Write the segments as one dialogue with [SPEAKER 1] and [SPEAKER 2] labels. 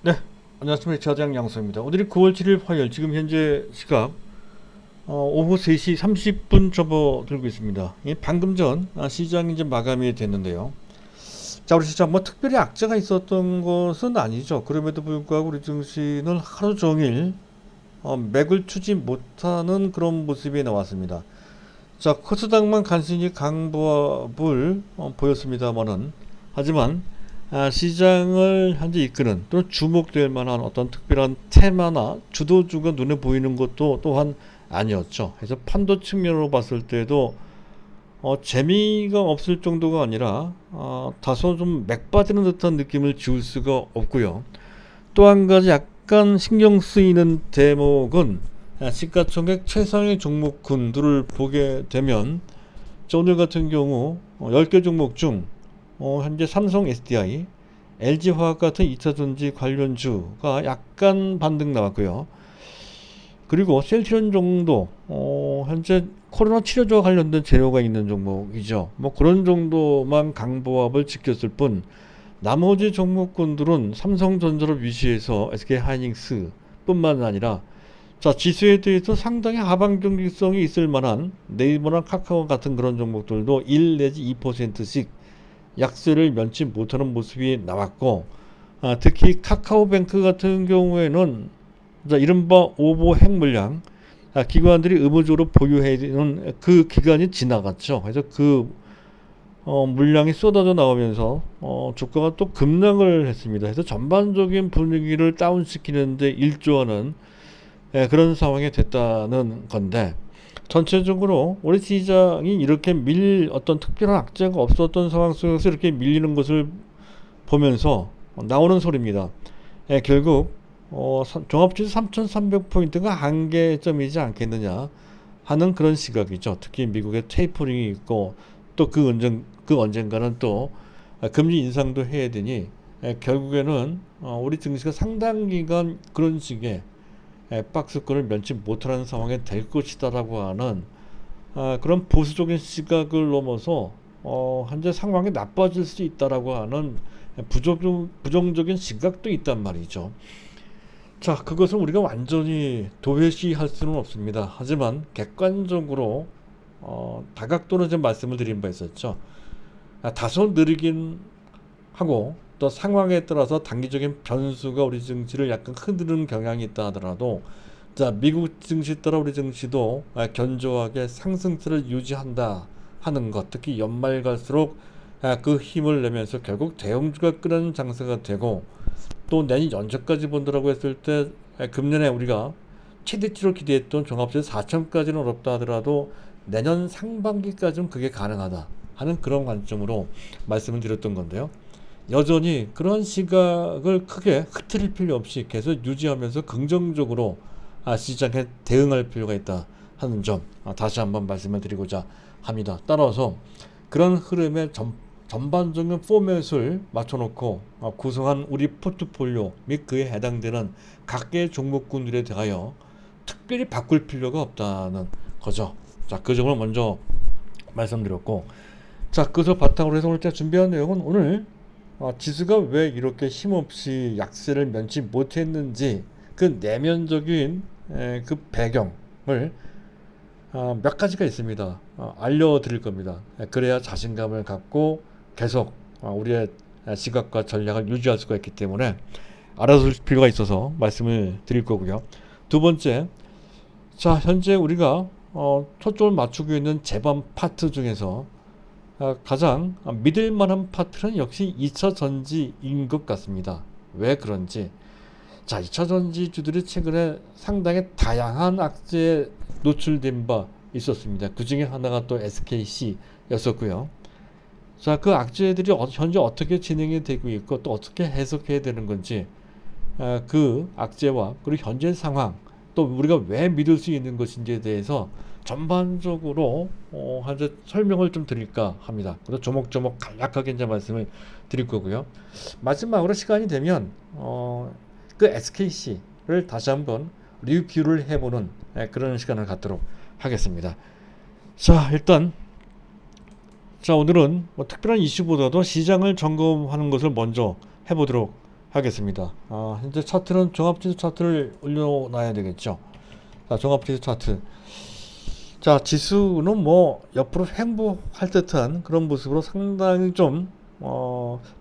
[SPEAKER 1] 네, 안녕하십니까. 저장 양소입니다. 오늘이 9월 7일 화요일, 지금 현재 시각 오후 3시 30분 접어들고 있습니다. 방금 전 시장이 이제 마감이 됐는데요. 자, 우리 시장 뭐 특별히 악재가 있었던 것은 아니죠. 그럼에도 불구하고 우리 증시는 하루 종일 맥을 추지 못하는 그런 모습이 나왔습니다. 자, 코스닥만 간신히 강보합을 보였습니다만은, 하지만 시장을 현재 이끄는 또는 주목될 만한 어떤 특별한 테마나 주도주가 눈에 보이는 것도 또한 아니었죠. 그래서 판도 측면으로 봤을 때도 재미가 없을 정도가 아니라 다소 좀 맥 빠지는 듯한 느낌을 지울 수가 없고요. 또 한 가지 약간 신경 쓰이는 대목은 시가총액 최상위 종목군들을 보게 되면, 오늘 같은 경우 10개 종목 중 현재 삼성 SDI, LG화학 같은 2차전지 관련주가 약간 반등 나왔고요. 그리고 셀트리온 정도 현재 코로나 치료제와 관련된 재료가 있는 종목이죠. 뭐 그런 정도만 강보합을 지켰을 뿐, 나머지 종목군들은 삼성전자를 위시해서 SK하이닉스 뿐만 아니라, 자, 지수에 대해서 상당히 하방 경직성이 있을 만한 네이버나 카카오 같은 그런 종목들도 1 내지 2%씩 약세를 면치 못하는 모습이 나왔고, 특히 카카오뱅크 같은 경우에는 자, 이른바 오보 핵물량, 기관들이 의무적으로 보유해야 되는 그 기간이 지나갔죠. 그래서 그 물량이 쏟아져 나오면서 주가가 또 급락을 했습니다. 그래서 전반적인 분위기를 다운시키는데 일조하는 그런 상황이 됐다는 건데, 전체적으로 우리 시장이 이렇게 밀릴 어떤 특별한 악재가 없었던 상황 속에서 이렇게 밀리는 것을 보면서 나오는 소리입니다. 결국 종합지수 3,300포인트가 한계점이지 않겠느냐 하는 그런 시각이죠. 특히 미국의 테이퍼링이 있고, 또 그 언젠가는 또 금리 인상도 해야 되니, 결국에는 우리 증시가 상당 기간 그런 식의 박스권을 면치 못하는 상황이 될 것이다라고 하는 그런 보수적인 시각을 넘어서 현재 상황이 나빠질 수 있다라고 하는 부정적인 시각도 있단 말이죠. 자, 그것을 우리가 완전히 도외시할 수는 없습니다. 하지만 객관적으로 다각도로 좀 말씀을 드린 바 있었죠. 다소 느리긴 하고, 또 상황에 따라서 단기적인 변수가 우리 증시를 약간 흔드는 경향이 있다 하더라도, 자, 미국 증시 따라 우리 증시도 견조하게 상승세를 유지한다 하는 것, 특히 연말 갈수록 그 힘을 내면서 결국 대형주가 끄는 장세가 되고, 또 내년 연초까지 본다라고 했을 때 금년에 우리가 최대치로 기대했던 종합지수 4천까지는 어렵다 하더라도 내년 상반기까지는 그게 가능하다 하는 그런 관점으로 말씀을 드렸던 건데요. 여전히 그런 시각을 크게 흐트릴 필요 없이 계속 유지하면서 긍정적으로 시장에 대응할 필요가 있다 하는 점, 다시 한번 말씀을 드리고자 합니다. 따라서 그런 흐름에 전반적인 포맷을 맞춰놓고 구성한 우리 포트폴리오 및 그에 해당되는 각계의 종목군들에 대하여 특별히 바꿀 필요가 없다는 거죠. 자, 그 점을 먼저 말씀드렸고, 자, 그것을 바탕으로 해서 오늘 제가 준비한 내용은, 오늘 지수가 왜 이렇게 힘없이 약세를 면치 못했는지 그 내면적인 그 배경을 몇 가지가 있습니다. 알려드릴 겁니다. 그래야 자신감을 갖고 계속 우리의 시각과 전략을 유지할 수가 있기 때문에 알아둘 필요가 있어서 말씀을 드릴 거고요. 두 번째, 자, 현재 우리가 초점을 맞추고 있는 재반 파트 중에서 가장 믿을 만한 파트는 역시 2차 전지인 것 같습니다. 왜 그런지, 자, 2차 전지주들이 최근에 상당히 다양한 악재에 노출된 바 있었습니다. 그 중에 하나가 또 SKC였었고요. 자, 그 악재들이 현재 어떻게 진행이 되고 있고 또 어떻게 해석해야 되는 건지, 그 악재와 그리고 현재 상황, 또 우리가 왜 믿을 수 있는 것인지에 대해서 전반적으로 현재 설명을 좀 드릴까 합니다. 그래서 조목조목 간략하게 이제 말씀을 드릴 거고요. 마지막으로 시간이 되면 그 SKC를 다시 한번 리뷰를 해보는 그런 시간을 갖도록 하겠습니다. 자, 일단 자, 오늘은 뭐 특별한 이슈보다도 시장을 점검하는 것을 먼저 해보도록 하겠습니다. 현재 차트는 종합지수 차트를 올려놔야 되겠죠. 자, 종합지수 차트. 자, 지수는 뭐 옆으로 횡보할 듯한 그런 모습으로 상당히 좀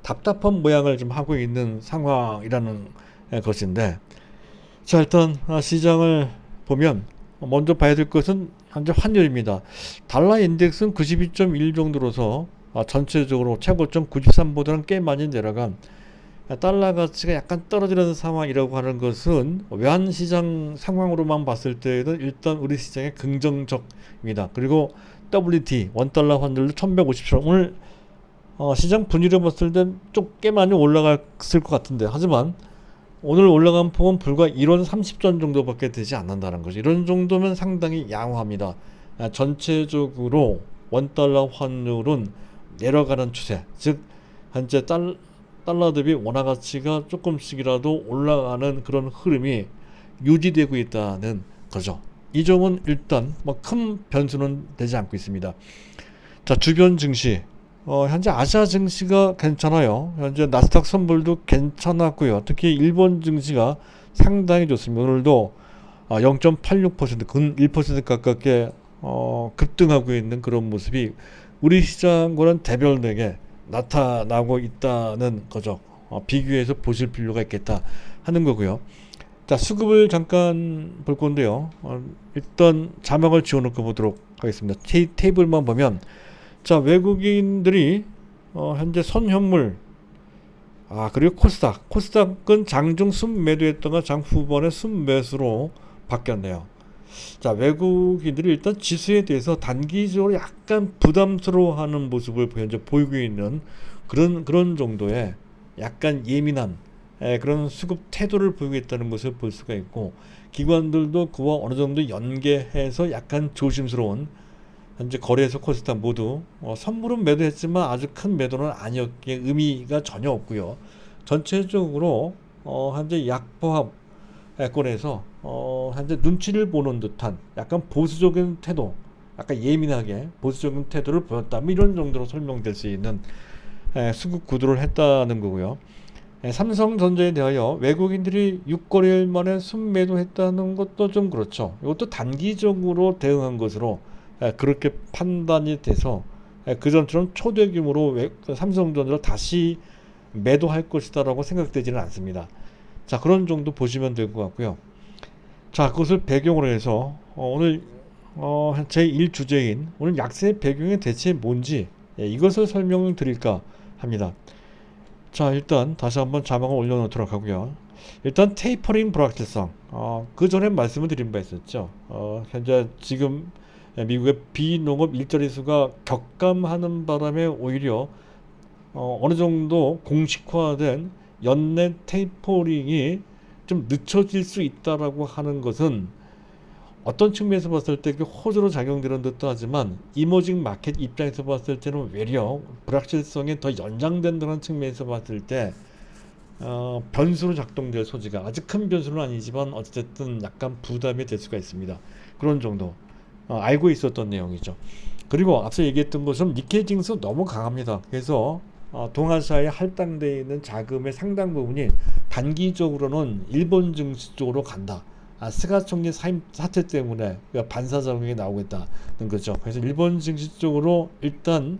[SPEAKER 1] 답답한 모양을 좀 하고 있는 상황이라는 것인데, 자, 일단 시장을 보면 먼저 봐야 될 것은 현재 환율입니다. 달러 인덱스는 92.1 정도로서 전체적으로 최고점 93보다는 꽤 많이 내려간 달러 가치가 약간 떨어지는 상황이라고 하는 것은 외환시장 상황으로만 봤을 때는 일단 우리 시장에 긍정적입니다. 그리고 WT 원달러 환율도 1157원, 오늘 시장 분위기를 봤을 때 좀 꽤 많이 올라갔을 것 같은데, 하지만 오늘 올라간 폭은 불과 1원 30전 정도밖에 되지 않는다는 거죠. 이런 정도면 상당히 양호합니다. 전체적으로 원달러 환율은 내려가는 추세, 즉 현재 달러 대비 원화 가치가 조금씩이라도 올라가는 그런 흐름이 유지되고 있다는 거죠. 이 점은 일단 뭐 큰 변수는 되지 않고 있습니다. 자, 주변 증시. 현재 아시아 증시가 괜찮아요. 현재 나스닥 선물도 괜찮았고요. 특히 일본 증시가 상당히 좋습니다. 오늘도 0.86%, 근 1% 가깝게 급등하고 있는 그런 모습이 우리 시장과는 대별되게 나타나고 있다는 거죠. 비교해서 보실 필요가 있겠다 하는 거고요. 자, 수급을 잠깐 볼 건데요. 일단 자막을 지워놓고 보도록 하겠습니다. 테이블만 보면, 자, 외국인들이 현재 선현물, 그리고 코스닥은 장중 순매도했다가 장 후반에 순매수로 바뀌었네요. 자, 외국인들이 일단 지수에 대해서 단기적으로 약간 부담스러워하는 모습을 현재 보이고 있는 그런 정도의 약간 예민한 그런 수급 태도를 보이고 있다는 것을 볼 수가 있고, 기관들도 그와 어느 정도 연계해서 약간 조심스러운, 현재 거래소 코스닥 모두 선물은 매도했지만 아주 큰 매도는 아니었기에 의미가 전혀 없고요. 전체적으로 현재 약보합 권에서 현재 눈치를 보는 듯한 약간 보수적인 태도, 약간 예민하게 보수적인 태도를 보였다, 이런 정도로 설명될 수 있는 수급 구도를 했다는 거고요. 삼성전자에 대하여 외국인들이 6거래일 만에 순매도했다는 것도 좀 그렇죠. 이것도 단기적으로 대응한 것으로 그렇게 판단이 돼서 그전처럼 초대규모로 삼성전자를 다시 매도할 것이다라고 생각되지는 않습니다. 자, 그런 정도 보시면 될 것 같고요. 자, 그것을 배경으로 해서 오늘 제1 주제인 오늘 약세 배경이 대체 뭔지 이것을 설명을 드릴까 합니다. 자, 일단 다시 한번 자막을 올려놓도록 하고요. 일단 테이퍼링 불확실성, 그 전에 말씀을 드린 바 있었죠. 현재 지금 미국의 비농업 일자리 수가 격감하는 바람에 오히려 어느 정도 공식화된 연내 테이퍼링이 좀 늦춰질 수 있다라고 하는 것은 어떤 측면에서 봤을 때 호재로 작용되는 듯도 하지만, 이머징 마켓 입장에서 봤을 때는 외려 불확실성이 더 연장된다는 측면에서 봤을 때 변수로 작동될 소지가, 아직 큰 변수는 아니지만 어쨌든 약간 부담이 될 수가 있습니다. 그런 정도 알고 있었던 내용이죠. 그리고 앞서 얘기했던 것처럼 니케이 징수 너무 강합니다. 그래서 동아시아에 할당되어 있는 자금의 상당 부분이 단기적으로는 일본 증시 쪽으로 간다. 스가총리 사임 사태 때문에 반사작용이 나오고 있다는 거죠. 그래서 일본 증시 쪽으로 일단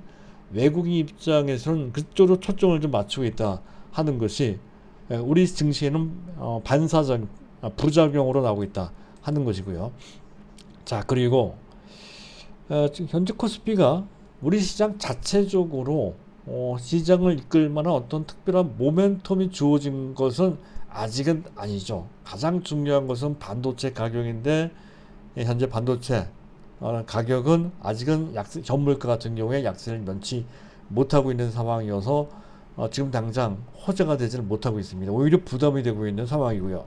[SPEAKER 1] 외국인 입장에서는 그쪽으로 초점을 좀 맞추고 있다 하는 것이 우리 증시에는 반사작 부작용으로 나오고 있다 하는 것이고요. 자, 그리고 현재 코스피가 우리 시장 자체적으로 시장을 이끌 만한 어떤 특별한 모멘텀이 주어진 것은 아직은 아니죠. 가장 중요한 것은 반도체 가격인데, 현재 반도체 가격은 아직은 현물가 같은 경우에 약세를 면치 못하고 있는 상황이어서 지금 당장 호재가 되지는 못하고 있습니다. 오히려 부담이 되고 있는 상황이고요.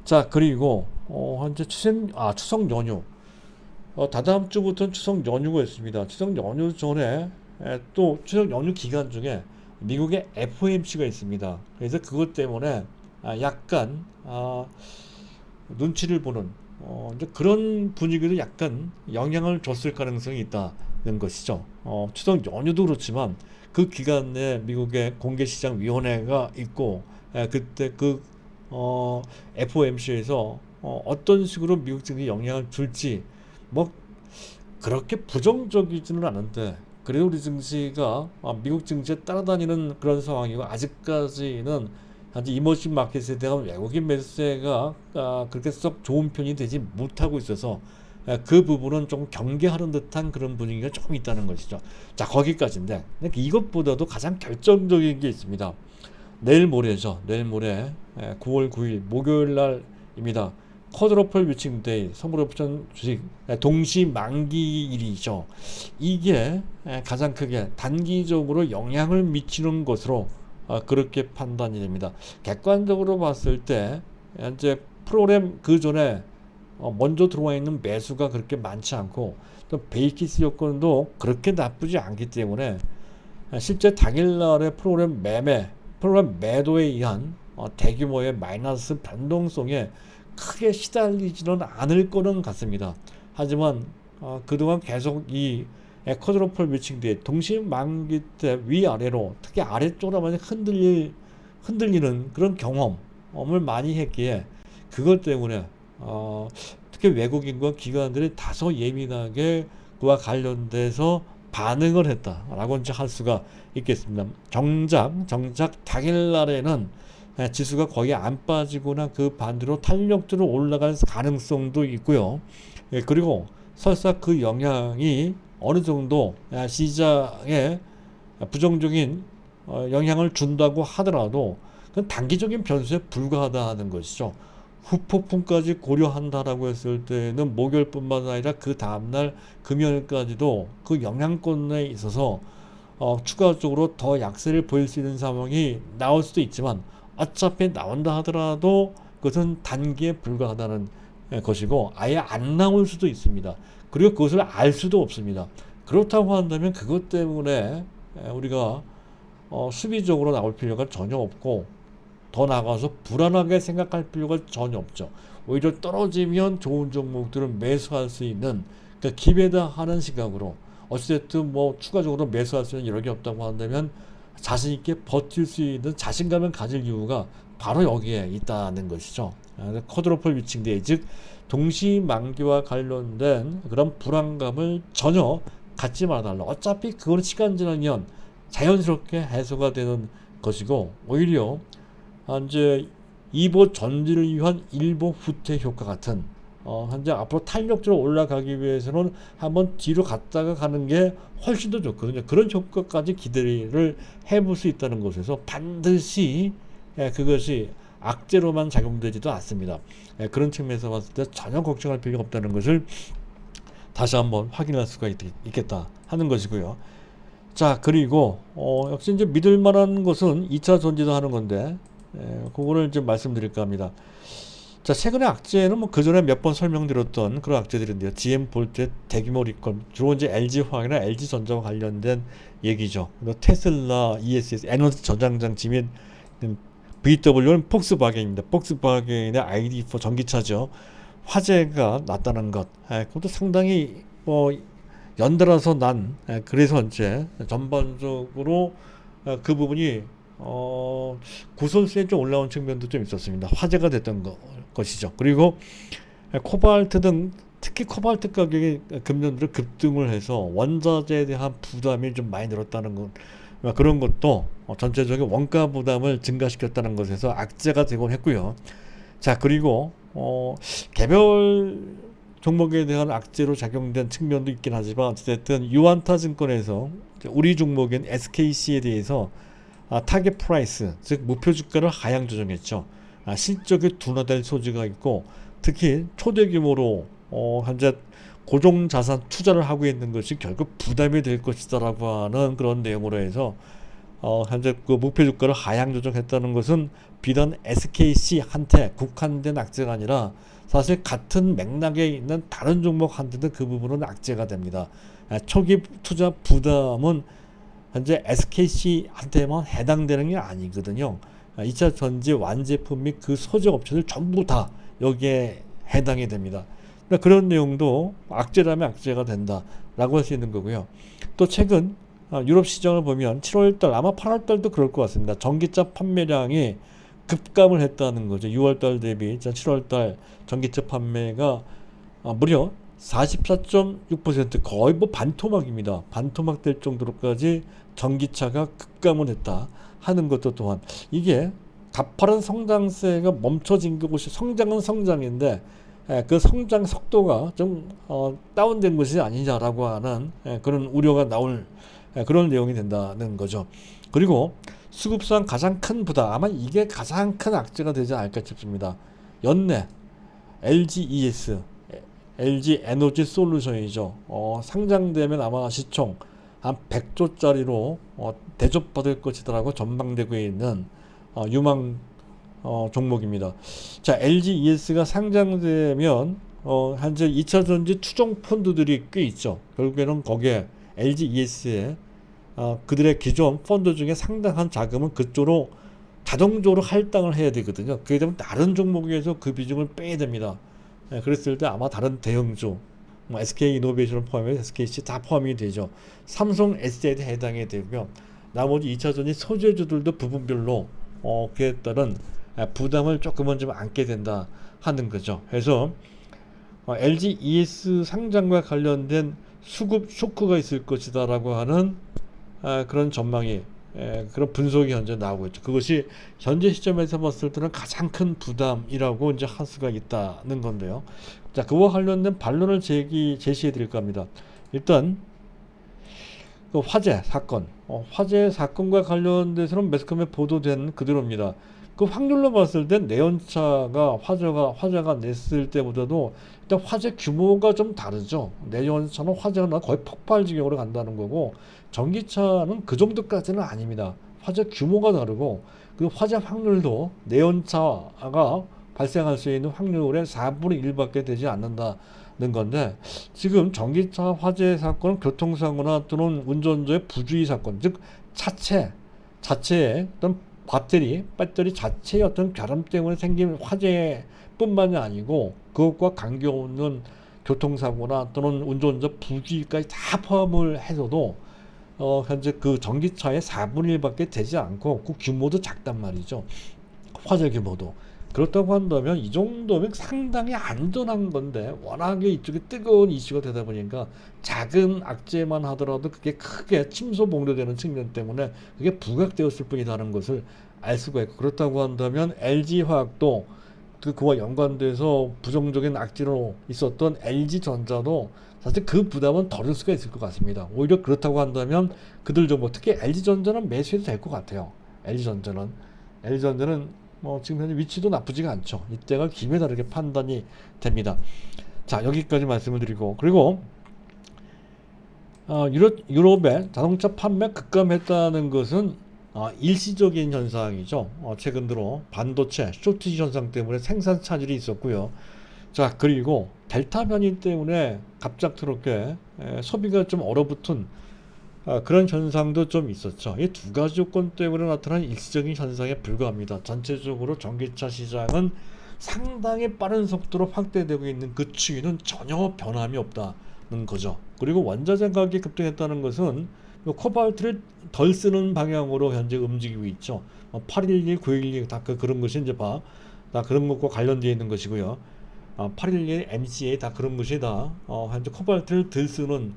[SPEAKER 1] 자, 그리고 현재 추석 연휴, 다다음 주부터는 추석 연휴가 있습니다. 추석 연휴 전에 또 추석 연휴 기간 중에 미국의 FOMC가 있습니다. 그래서 그것 때문에 약간 눈치를 보는 이제 그런 분위기도 약간 영향을 줬을 가능성이 있다는 것이죠. 추석 연휴도 그렇지만 그 기간에 미국의 공개시장위원회가 있고 그때 FOMC에서 어떤 식으로 미국 증시에 영향을 줄지 뭐 그렇게 부정적이지는 않은데 그래도 우리 증시가 미국 증시에 따라다니는 그런 상황이고 아직까지는 현재 이머징 마켓에 대한 외국인 매수세가 그렇게 썩 좋은 편이 되지 못하고 있어서 그 부분은 좀 경계하는 듯한 그런 분위기가 조금 있다는 것이죠. 자, 거기까지인데 이것보다도 가장 결정적인 게 있습니다. 내일 모레죠. 내일 모레 9월 9일 목요일 날입니다. 쿼드러플 위칭 데이, 선물옵션 주식 동시 만기일이죠. 이게 가장 크게 단기적으로 영향을 미치는 것으로 그렇게 판단이 됩니다. 객관적으로 봤을 때 현재 프로그램 그 전에 먼저 들어와 있는 매수가 그렇게 많지 않고 또 베이키스 여건도 그렇게 나쁘지 않기 때문에 실제 당일날의 프로그램 매도에 의한 대규모의 마이너스 변동성에 크게 시달리지는 않을 거는 같습니다. 하지만 그동안 계속 이 쿼드러플 위칭 때 동시 만기 때 위아래로 특히 아래쪽으로 많이 흔들리는 그런 경험을 많이 했기에 그것 때문에 특히 외국인과 기관들이 다소 예민하게 그와 관련돼서 반응을 했다라고 이제 할 수가 있겠습니다. 정작 당일날에는 지수가 거의 안 빠지거나 그 반대로 탄력적으로 올라갈 가능성도 있고요. 그리고 설사 그 영향이 어느 정도 시장에 부정적인 영향을 준다고 하더라도 그건 단기적인 변수에 불과하다는 것이죠. 후폭풍까지 고려한다라고 했을 때는 목요일뿐만 아니라 그 다음날 금요일까지도 그 영향권에 있어서 추가적으로 더 약세를 보일 수 있는 상황이 나올 수도 있지만 어차피 나온다 하더라도 그것은 단기에 불과하다는 것이고 아예 안 나올 수도 있습니다. 그리고 그것을 알 수도 없습니다. 그렇다고 한다면 그것 때문에 우리가 수비적으로 나올 필요가 전혀 없고 더 나가서 불안하게 생각할 필요가 전혀 없죠. 오히려 떨어지면 좋은 종목들은 매수할 수 있는 그러니까 기회다 하는 시각으로 어찌됐든 뭐 추가적으로 매수할 수 있는 여력이 없다고 한다면 자신 있게 버틸 수 있는 자신감을 가질 이유가 바로 여기에 있다는 것이죠. 쿼드러플 위칭 데이 즉 동시 만기와 관련된 그런 불안감을 전혀 갖지 말아달라. 어차피 그건 시간 지나면 자연스럽게 해소가 되는 것이고 오히려 현재 2보 전지를 위한 1보 후퇴 효과 같은 현재 앞으로 탄력적으로 올라가기 위해서는 한번 뒤로 갔다가 가는 게 훨씬 더 좋거든요. 그런 효과까지 기대를 해볼 수 있다는 것에서 반드시 그것이 악재로만 작용되지도 않습니다. 그런 측면에서 봤을 때 전혀 걱정할 필요가 없다는 것을 다시 한번 확인할 수가 있겠다 하는 것이고요. 자, 그리고 역시 이제 믿을 만한 것은 2차 전지도 하는 건데 그거를 좀 말씀드릴까 합니다. 자, 최근에 악재는 뭐 그전에 몇 번 설명드렸던 그런 악재들인데요. GM 볼트 대규모 리콜, 주로 이제 LG화학이나 LG전자와 관련된 얘기죠. 테슬라, ESS, 에너지 저장장치 및 VW는 폭스바겐입니다. 폭스바겐의 ID4 전기차죠. 화재가 났다는 것, 그것도 상당히 연달아서 그래서 이제 전반적으로 그 부분이 구설수에 좀 올라온 측면도 좀 있었습니다. 화제가 됐던 것이죠. 그리고 코발트 등 특히 코발트 가격이 금년 들어 급등을 해서 원자재에 대한 부담이 좀 많이 늘었다는 것, 그런 것도 전체적인 원가 부담을 증가시켰다는 것에서 악재가 되곤 했고요. 자, 그리고 개별 종목에 대한 악재로 작용된 측면도 있긴 하지만 어쨌든 유안타증권에서 우리 종목인 SKC에 대해서 타겟 프라이스 즉 목표 주가를 하향 조정했죠. 실적이 둔화될 소지가 있고 특히 초대 규모로 현재 고정 자산 투자를 하고 있는 것이 결국 부담이 될 것이다라고 하는 그런 내용으로 해서 현재 그 목표 주가를 하향 조정했다는 것은 비단 SKC한테 국한된 악재가 아니라 사실 같은 맥락에 있는 다른 종목한테도 그 부분은 악재가 됩니다. 초기 투자 부담은 현재 SKC한테만 해당되는 게 아니거든요. 2차 전지 완제품 및 그 소재 업체들 전부 다 여기에 해당이 됩니다. 그런 내용도 악재라면 악재가 된다라고 할 수 있는 거고요. 또 최근 유럽 시장을 보면 7월달 아마 8월달도 그럴 것 같습니다. 전기차 판매량이 급감을 했다는 거죠. 6월달 대비 7월달 전기차 판매가 무려 44.6% 거의 뭐 반토막입니다. 반토막 될 정도로까지 전기차가 급감을 했다 하는 것도 또한 이게 가파른 성장세가 멈춰진 것이 성장은 성장인데 그 성장 속도가 좀 다운된 것이 아니냐라고 하는 그런 우려가 나올 그런 내용이 된다는 거죠. 그리고 수급상 가장 큰 부담 아마 이게 가장 큰 악재가 되지 않을까 싶습니다. 연내 LGES LG 에너지 솔루션이죠. 상장되면 아마 시총 한 100조짜리로 대접받을 것이라고 전망되고 있는 유망 종목입니다. 자, LGES가 상장되면 현재 2차전지 추종 펀드들이 꽤 있죠. 결국에는 거기에 LGES에 그들의 기존 펀드 중에 상당한 자금은 그쪽으로 자동적으로 할당을 해야 되거든요. 그게 되면 다른 종목에서 그 비중을 빼야 됩니다. 그랬을 때 아마 다른 대형주 뭐 SK이노베이션을 포함해서 SKC 다 포함이 되죠. 삼성 SDI에 해당이 되고요. 나머지 2차전지 소재주들도 부분별로 그에 따른 부담을 조금은 좀 안게 된다 하는 거죠. 그래서 LG ES 상장과 관련된 수급 쇼크가 있을 것이다라고 하는 그런 전망이 그런 분석이 현재 나오고 있죠. 그것이 현재 시점에서 봤을 때는 가장 큰 부담이라고 이제 할 수가 있다는 건데요. 자, 그와 관련된 반론을 제시해 드릴까 합니다. 일단 그 화재 사건과 관련돼서는 매스컴에 보도된 그대로입니다. 그 확률로 봤을 땐 내연차가 화재가 냈을 때보다도 일단 화재 규모가 좀 다르죠. 내연차는 화재가 나 거의 폭발 지경으로 간다는 거고 전기차는 그 정도까지는 아닙니다. 화재 규모가 다르고 그 화재 확률도 내연차가 발생할 수 있는 확률의 4분의 1밖에 되지 않는다는 건데 지금 전기차 화재 사건은 교통사고나 또는 운전자의 부주의 사건 즉 자체의 어떤 배터리 자체의 어떤 결함 때문에 생긴 화재뿐만이 아니고 그것과 관계없는 교통사고나 또는 운전자 부주의까지 다 포함을 해서도 현재 그 전기차의 4분의 1밖에 되지 않고 그 규모도 작단 말이죠. 화재 규모도. 그렇다고 한다면 이 정도면 상당히 안전한 건데 워낙에 이쪽에 뜨거운 이슈가 되다 보니까 작은 악재만 하더라도 그게 크게 침소봉대되는 측면 때문에 그게 부각되었을 뿐이라는 것을 알 수가 있고 그렇다고 한다면 LG화학도 그와 연관돼서 부정적인 악재로 있었던 LG전자도 사실 그 부담은 덜을 수가 있을 것 같습니다. 오히려 그렇다고 한다면 그들 정보 특히 LG전자는 매수해도 될 것 같아요. LG전자는 지금 현재 위치도 나쁘지가 않죠. 이때가 기회에 다르게 판단이 됩니다. 자, 여기까지 말씀을 드리고 그리고 유럽의 자동차 판매 급감했다는 것은 일시적인 현상이죠. 최근 들어 반도체 쇼티지 현상 때문에 생산 차질이 있었고요. 자, 그리고 델타 변이 때문에 갑작스럽게 소비가 좀 얼어붙은 그런 현상도 좀 있었죠. 이 두 가지 요건 때문에 나타난 일시적인 현상에 불과합니다. 전체적으로 전기차 시장은 상당히 빠른 속도로 확대되고 있는 그 추이는 전혀 변함이 없다는 거죠. 그리고 원자재 가격이 급등했다는 것은 코발트를 덜 쓰는 방향으로 현재 움직이고 있죠. 811, 911 다 그런 것이 이제 다 그런 것과 관련되어 있는 것이고요. 811, MCA 다 그런 것이 다 현재 코발트를 덜 쓰는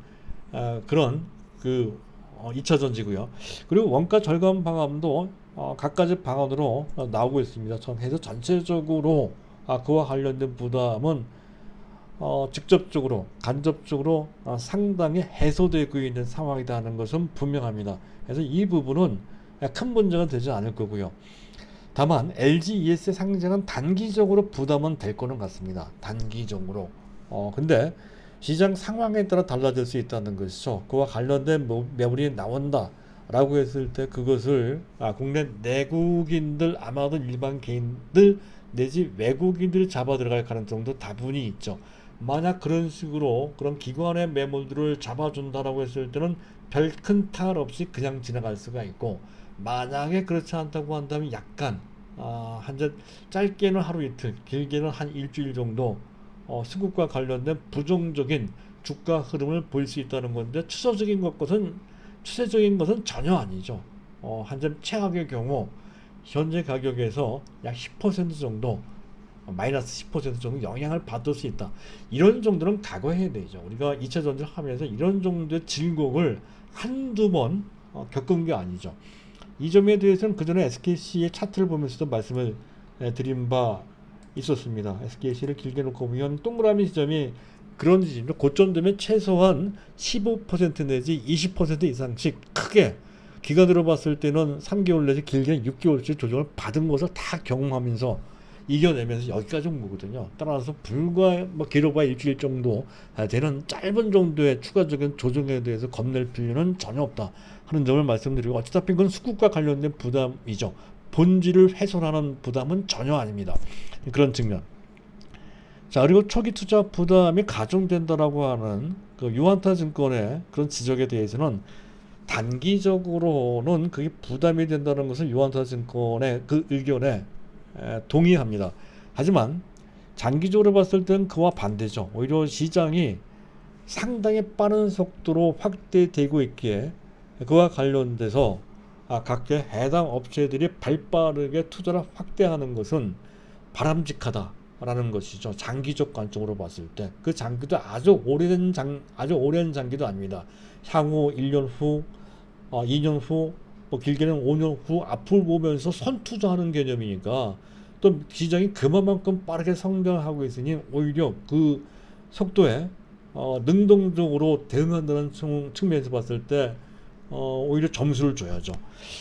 [SPEAKER 1] 그런 2차 전지고요. 그리고 원가 절감 방안도 각가지 방안으로 나오고 있습니다. 해서 전체적으로 그와 관련된 부담은 직접적으로 간접적으로 상당히 해소되고 있는 상황이라는 것은 분명합니다. 그래서 이 부분은 큰 문제가 되지 않을 거고요. 다만 LGES의 상장은 단기적으로 부담은 될 거는 같습니다. 단기적으로. 근데 시장 상황에 따라 달라질 수 있다는 것이죠. 그와 관련된 매물이 나온다 라고 했을 때 그것을 국내 내국인들 아마도 일반 개인들 내지 외국인들이 잡아 들어갈 가능성도 다분히 있죠. 만약 그런 식으로 그런 기관의 매물들을 잡아준다라고 했을 때는 별 큰 타할 없이 그냥 지나갈 수가 있고 만약에 그렇지 않다고 한다면 약간 한전 짧게는 하루 이틀 길게는 한 일주일 정도 수급과 관련된 부정적인 주가 흐름을 보일 수 있다는 건데 추세적인 것은 전혀 아니죠. 한전 최악의 경우 현재 가격에서 약 10% 정도, 마이너스 10% 정도 영향을 받을 수 있다. 이런 정도는 각오해야 되죠. 우리가 2차 전지를 하면서 이런 정도의 진공을 한두 번 겪은 게 아니죠. 이 점에 대해서는 그전에 SKC의 차트를 보면서도 말씀을 드린 바 있었습니다. SKC를 길게 놓고 보면 동그라미 지점이 그런 지점이죠. 고점 되면 최소한 15% 내지 20% 이상씩 크게 기간으로 봤을 때는 3개월 내지 길게는 6개월치 조정을 받은 것을 다 경험하면서 이겨내면서 여기까지 온 거거든요. 따라서 불과 길어봐야 일주일 정도 되는 짧은 정도의 추가적인 조정에 대해서 겁낼 필요는 전혀 없다 하는 점을 말씀드리고, 어차피 그건 수급과 관련된 부담이죠. 본질을 훼손하는 부담은 전혀 아닙니다. 그런 측면. 자, 그리고 초기 투자 부담이 가중된다라고 하는 그 유한타 증권의 그런 지적에 대해서는 단기적으로는 그게 부담이 된다는 것을 유한타 증권의 그 의견에 동의합니다. 하지만 장기적으로 봤을 때는 그와 반대죠. 오히려 시장이 상당히 빠른 속도로 확대되고 있기에 그와 관련돼서 각계 해당 업체들이 발빠르게 투자를 확대하는 것은 바람직하다라는 것이죠. 장기적 관점으로 봤을 때 그 장기도 아주 오래된 장기도 아닙니다. 향후 1년 후, 2년 후, 길게는 5년 후 앞을 보면서 선투자하는 개념이니까 또 시장이 그만큼 빠르게 성장하고 있으니 오히려 그 속도에 능동적으로 대응한다는 측면에서 봤을 때 오히려 점수를 줘야죠.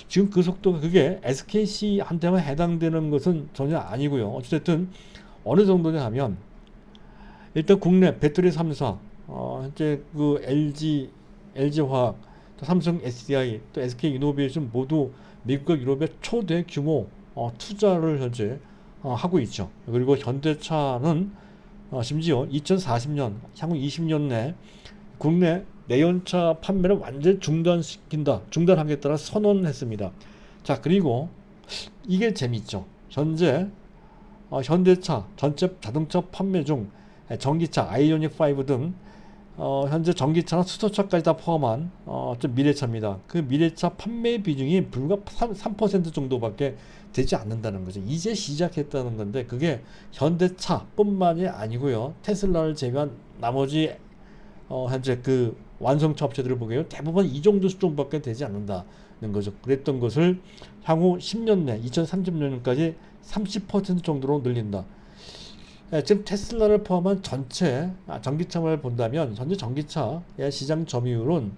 [SPEAKER 1] 지금 그 속도가 그게 SKC한테만 해당되는 것은 전혀 아니고요. 어쨌든 어느 정도냐 하면 일단 국내 배터리 3사 현재 그 LG화학, 또 삼성 SDI, 또 SK이노베이션 모두 미국과 유럽의 초대규모 투자를 현재 하고 있죠. 그리고 현대차는 심지어 2040년 향후 20년 내 국내 내연차 판매를 완전히 중단하겠다는 선언했습니다. 자, 그리고 이게 재밌죠. 현재 현대차 전체 자동차 판매 중 전기차 아이오닉 5 등 현재 전기차나 수소차까지 다 포함한 좀 미래차입니다. 그 미래차 판매 비중이 불과 3% 정도밖에 되지 않는다는 거죠. 이제 시작했다는 건데 그게 현대차뿐만이 아니고요. 테슬라를 제외한 나머지 현재 그 완성차 업체들을 보게요. 대부분 이 정도 수준밖에 되지 않는다는 거죠. 그랬던 것을 향후 10년 내 2030년까지 30% 정도로 늘린다. 지금 테슬라를 포함한 전체 전기차를 본다면 현재 전기차의 시장 점유율은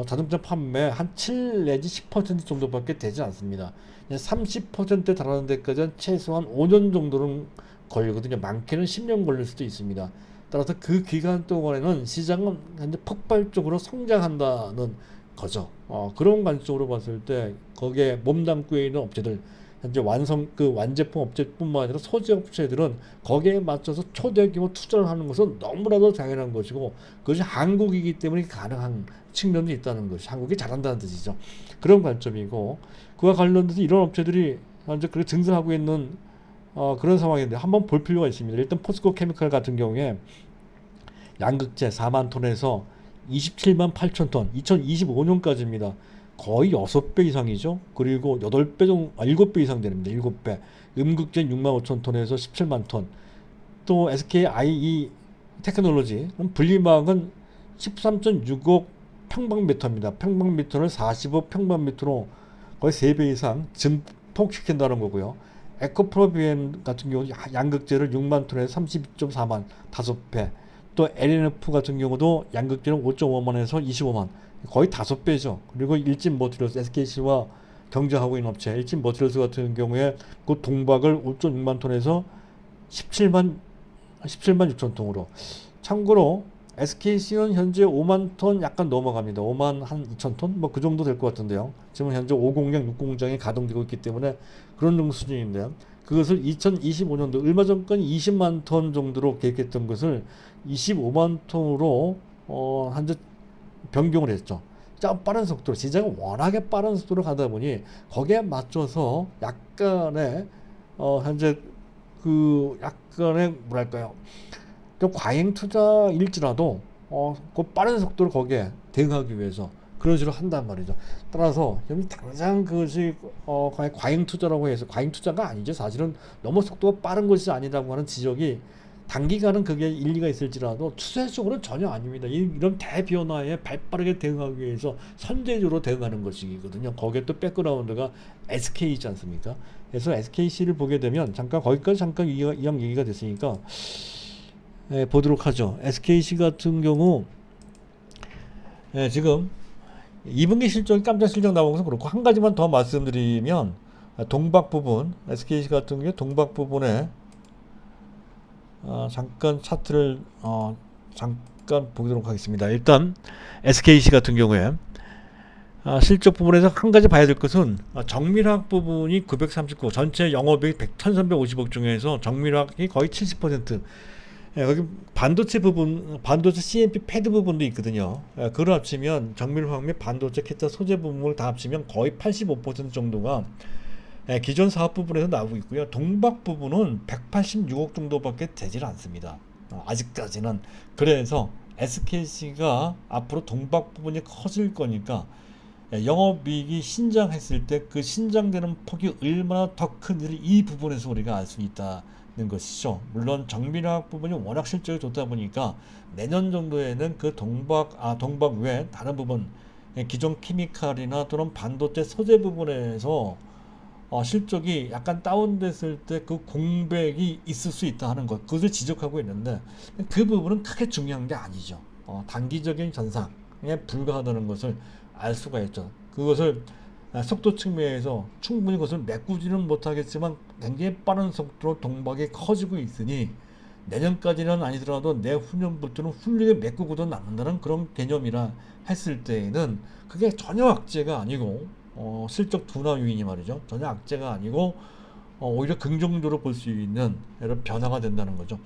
[SPEAKER 1] 자동차 판매 한 7 내지 10% 정도밖에 되지 않습니다. 30%에 달하는 데까지는 최소한 5년 정도는 걸리거든요. 많게는 10년 걸릴 수도 있습니다. 따라서 그 기간 동안에는 시장은 현재 폭발적으로 성장한다는 거죠. 그런 관점으로 봤을 때 거기에 몸담고 있는 업체들, 현재 완제품 업체뿐만 아니라 소재 업체들은 거기에 맞춰서 초대규모 투자를 하는 것은 너무나도 당연한 것이고, 그것이 한국이기 때문에 가능한 측면도 있다는 것이 한국이 잘한다는 뜻이죠. 그런 관점이고, 그와 관련돼서 이런 업체들이 현재 그렇게 증설하고 있는 그런 상황인데 한번 볼 필요가 있습니다. 일단 포스코 케미칼 같은 경우에 양극재 4만 톤에서 27만 8천 톤, 2025년까지입니다. 거의 6배 이상이죠. 그리고 8배 정도, 7배 이상 됩니다. 7배. 음극재 6만 5천 톤에서 17만 톤. 또 SKIE 테크놀로지 분리막은 13.65 평방미터입니다. 평방미터를 45 평방미터로 거의 3배 이상 증폭시킨다는 거고요. 에코프로비엠 같은 경우 양극재를 6만 톤에서 32.4만 5배. 또 LNF 같은 경우도 양극재는 5.5만에서 25만, 거의 5배죠. 그리고 일진머티리얼스, SKC와 경쟁하고 있는 업체 일진머티리얼스 같은 경우에 그 동박을 5.6만 톤에서 17만 6천 톤으로. 참고로 SKC는 현재 5만 톤 약간 넘어갑니다. 5만 한 2천 톤? 뭐 그 정도 될 것 같은데요. 지금 현재 5공장, 6공장이 가동되고 있기 때문에 그런 정도 수준인데, 그것을 2025년도 얼마 전까지 20만 톤 정도로 계획했던 것을 25만 톤으로 현재 변경을 했죠. 좀 빠른 속도로, 시장은 워낙에 빠른 속도로 가다 보니 거기에 맞춰서 약간의 현재 그 약간의 뭐랄까요, 좀 과잉 투자일지라도 그 빠른 속도로 거기에 대응하기 위해서 그런 식으로 한단 말이죠. 따라서 당장 그것이 과잉 투자라고 해서 과잉 투자가 아니죠. 사실은 너무 속도가 빠른 것이 아니라고 하는 지적이 단기간은 그게 일리가 있을지라도 추세적으로는 전혀 아닙니다. 이런 대변화에 발빠르게 대응하기 위해서 선제적으로 대응하는 것이거든요. 거기에 또 백그라운드가 SK이지 않습니까? 그래서 SKC를 보게 되면 잠깐 거기까지 잠깐 이왕 얘기가 됐으니까 보도록 하죠. SKC 같은 경우 지금 2분기 실적이 깜짝 실적 나온 것은 그렇고, 한 가지만 더 말씀드리면 동박 부분, SKC 같은 경우 동박 부분에 잠깐 차트를 잠깐 보도록 하겠습니다. 일단 SKC 같은 경우에 실적 부분에서 한 가지 봐야 될 것은 정밀화학 부분이 939, 전체 영업이익 1350억 중에서 정밀화학이 거의 70%. 여기 반도체 부분, 반도체 CMP 패드 부분도 있거든요. 그걸 합치면 정밀화학 및 반도체 캐타 소재 부분을 다 합치면 거의 85% 정도가 기존 사업 부분에서 나오고 있고요. 동박 부분은 186억 정도밖에 되질 않습니다. 아직까지는. 그래서 SKC가 앞으로 동박 부분이 커질 거니까 영업이익이 신장했을 때 그 신장되는 폭이 얼마나 더 큰지를 이 부분에서 우리가 알 수 있다는 것이죠. 물론 정밀화학 부분이 워낙 실적이 좋다 보니까 내년 정도에는 그 동박 외 다른 부분, 기존 케미칼이나 또는 반도체 소재 부분에서 실적이 약간 다운됐을 때 그 공백이 있을 수 있다 하는 것, 그것을 지적하고 있는데 그 부분은 크게 중요한 게 아니죠. 단기적인 현상에 불과하다는 것을 알 수가 있죠. 그것을 속도 측면에서 충분히 그것을 메꾸지는 못하겠지만 굉장히 빠른 속도로 동박이 커지고 있으니 내년까지는 아니더라도 내후년부터는 훌륭히 메꾸고도 남는다는 그런 개념이라 했을 때에는 그게 전혀 악재가 아니고 실적 둔화 요인이 말이죠. 전혀 악재가 아니고 오히려 긍정적으로 볼 수 있는 이런 변화가 된다는 거죠.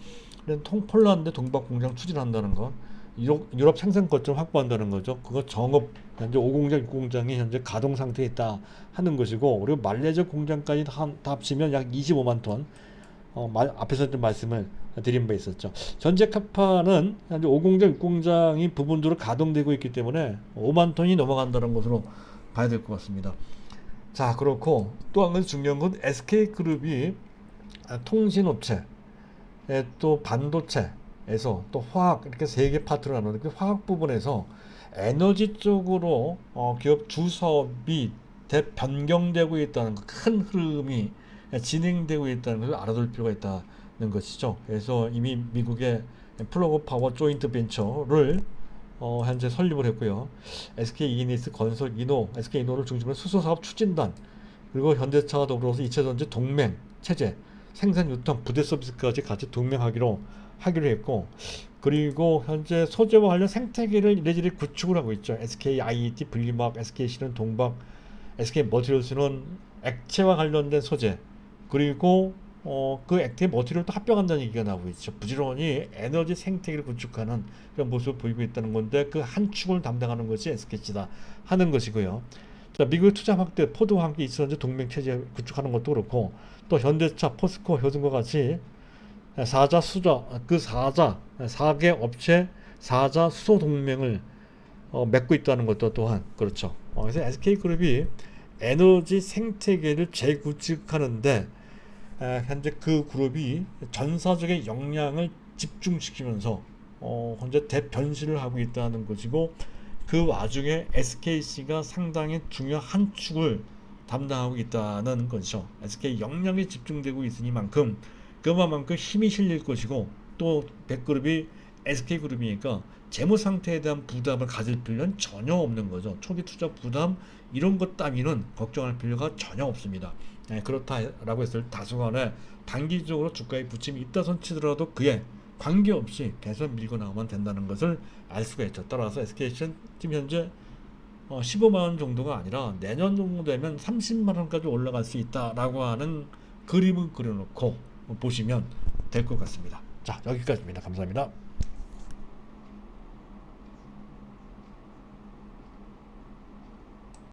[SPEAKER 1] 폴란드 동박 공장 추진한다는 것, 유럽 생산 거점 확보한다는 거죠. 그거 정업 현재 5공장, 6공장이 현재 가동 상태에 있다 하는 것이고, 그리고 말레이시아 공장까지 다 합치면 약 25만 톤. 앞에서 좀 말씀을 드린 바 있었죠. 전체 카파는 현재 5공장, 6공장이 부분적으로 가동되고 있기 때문에 5만 톤이 넘어간다는 것으로 봐야 될 것 같습니다. 자, 그렇고 또 한 가지 중요한 건 SK그룹이 통신업체, 또 반도체에서 또 화학, 이렇게 세 개 파트로 나누는데 그 화학 부분에서 에너지 쪽으로 기업 주사업이 변경되고 있다는 큰 흐름이 진행되고 있다는 것을 알아둘 필요가 있다는 것이죠. 그래서 이미 미국의 플러그 파워 조인트 벤처를 현재 설립을 했고요. SK 이니스, 건설, 이노, SK 이노를 중심으로 수소사업 추진단, 그리고 현대차와 더불어서 이차전지 동맹 체제, 생산, 유통, 부대 서비스까지 같이 동맹하기로 했고, 그리고 현재 소재와 관련 생태계를 이래저래 구축을 하고 있죠. SK IET, 분리막, SKC는 동박, SK 머티리얼스는 액체와 관련된 소재, 그리고 그 액체 머티리얼도 합병한다는 얘기가 나오고 있죠. 부지런히 에너지 생태계를 구축하는 그런 모습을 보이고 있다는 건데, 그 한 축을 담당하는 것이 SKC다 하는 것이고요. 자, 미국의 투자 확대, 포드와 함께 이차전지 동맹 체제 구축하는 것도 그렇고, 또 현대차, 포스코, 효준과 같이 사자 수자, 그 4개 업체 4자 수소 동맹을 맺고 있다는 것도 또한 그렇죠. 그래서 SK그룹이 에너지 생태계를 재구축하는데 현재 그 그룹이 전사적인 역량을 집중시키면서 현재 대변신을 하고 있다는 것이고, 그 와중에 SKC가 상당히 중요한 한 축을 담당하고 있다는 것이죠. SK 역량이 집중되고 있으니만큼 그만큼 힘이 실릴 것이고, 또 백그룹이 SK그룹이니까 재무 상태에 대한 부담을 가질 필요는 전혀 없는 거죠. 초기 투자 부담 이런 것 따위는 걱정할 필요가 전혀 없습니다. 그렇다라고 했을 때 다소간에 단기적으로 주가의 부침이 있다 손치더라도 그에 관계없이 계속 밀고 나가면 된다는 것을 알 수가 있죠. 따라서 SKC는 지금 현재 15만원 정도가 아니라 내년 정도 되면 30만원까지 올라갈 수 있다라고 하는 그림을 그려놓고 보시면 될 것 같습니다. 자, 여기까지입니다. 감사합니다.